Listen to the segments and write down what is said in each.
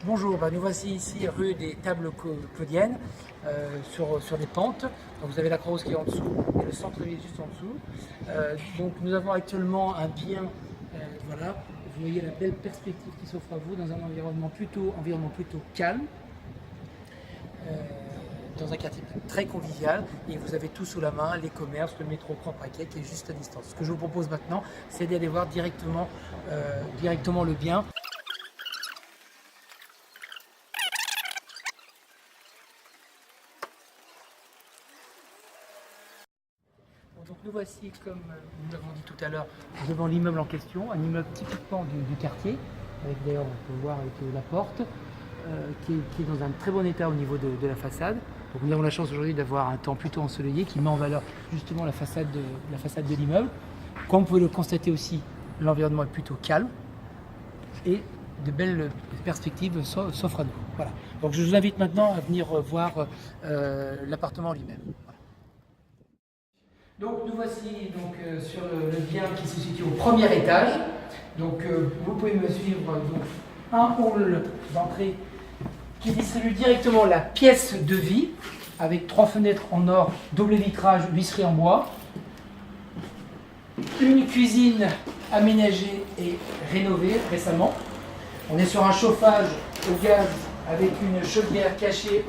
Bonjour, nous voici ici rue des Tables Claudiennes sur des pentes. Donc vous avez la Croix-Rousse qui est en dessous et le centre-ville juste en dessous. Donc nous avons actuellement un bien, voilà, vous voyez la belle perspective qui s'offre à vous dans un environnement plutôt calme, dans un quartier très convivial, et vous avez tout sous la main, les commerces, le métro propre à quai qui est juste à distance. Ce que je vous propose maintenant, c'est d'aller voir directement le bien. Donc nous voici, comme nous l'avons dit tout à l'heure, devant l'immeuble en question, un immeuble typiquement du quartier, avec d'ailleurs on peut voir avec la porte, qui est dans un très bon état au niveau de la façade. Donc nous avons la chance aujourd'hui d'avoir un temps plutôt ensoleillé qui met en valeur justement la façade de l'immeuble. Comme vous pouvez le constater aussi, l'environnement est plutôt calme et de belles perspectives s'offrent à nous. Voilà. Donc je vous invite maintenant à venir voir l'appartement lui-même. Voilà. Donc nous voici sur le bien qui se situe au premier étage. Donc vous pouvez me suivre, donc un hall d'entrée qui distribue directement la pièce de vie avec 3 fenêtres en or, double vitrage, huisserie en bois. Une cuisine aménagée et rénovée récemment. On est sur un chauffage au gaz avec une chaudière cachée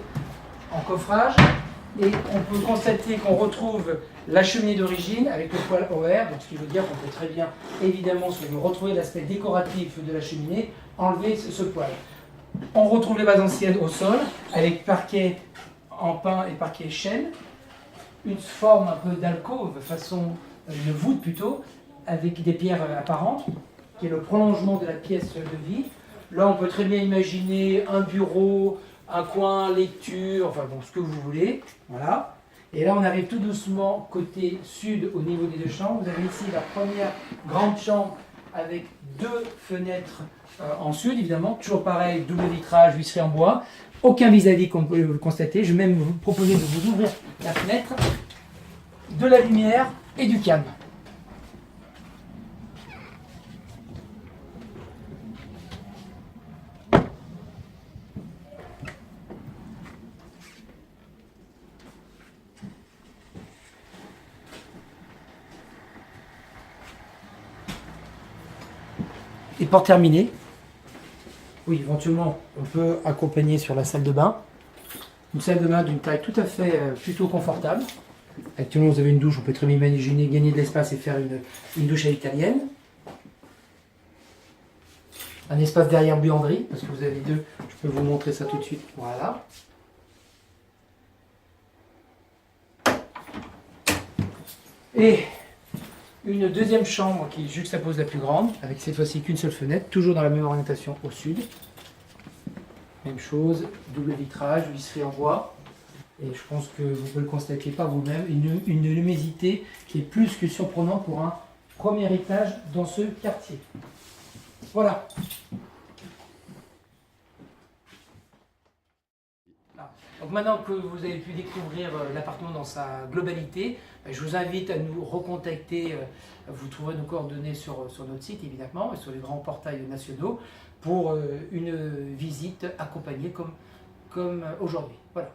en coffrage. Et on peut constater qu'on retrouve la cheminée d'origine avec le poêle OR, donc ce qui veut dire qu'on peut très bien, évidemment, si on veut retrouver l'aspect décoratif de la cheminée, enlever ce poêle. On retrouve les bases anciennes au sol, avec parquet en pin et parquet chêne, une forme un peu d'alcôve, façon une voûte plutôt, avec des pierres apparentes, qui est le prolongement de la pièce de vie. Là, on peut très bien imaginer un bureau, un coin lecture, enfin bon, ce que vous voulez, voilà. Et là, on arrive tout doucement côté sud au niveau des 2 chambres. Vous avez ici la première grande chambre avec 2 fenêtres en sud, évidemment, toujours pareil, double vitrage, huisserie en bois, aucun vis-à-vis comme vous pouvez le constater. Je vais même vous proposer de vous ouvrir la fenêtre, de la lumière et du calme. Et pour terminer, oui, éventuellement, on peut accompagner sur la salle de bain. Une salle de bain d'une taille tout à fait plutôt confortable. Actuellement, vous avez une douche, on peut très bien imaginer gagner de l'espace et faire une douche à l'italienne. Un espace derrière buanderie, parce que vous avez 2, je peux vous montrer ça tout de suite. Voilà. Et une deuxième chambre qui juxtapose la plus grande, avec cette fois-ci qu'une seule fenêtre, toujours dans la même orientation au sud. Même chose, double vitrage, huisserie en bois. Et je pense que vous pouvez le constater par vous-même, une luminosité qui est plus que surprenante pour un premier étage dans ce quartier. Voilà. Donc maintenant que vous avez pu découvrir l'appartement dans sa globalité, je vous invite à nous recontacter. Vous trouverez nos coordonnées sur notre site évidemment et sur les grands portails nationaux pour une visite accompagnée comme aujourd'hui. Voilà.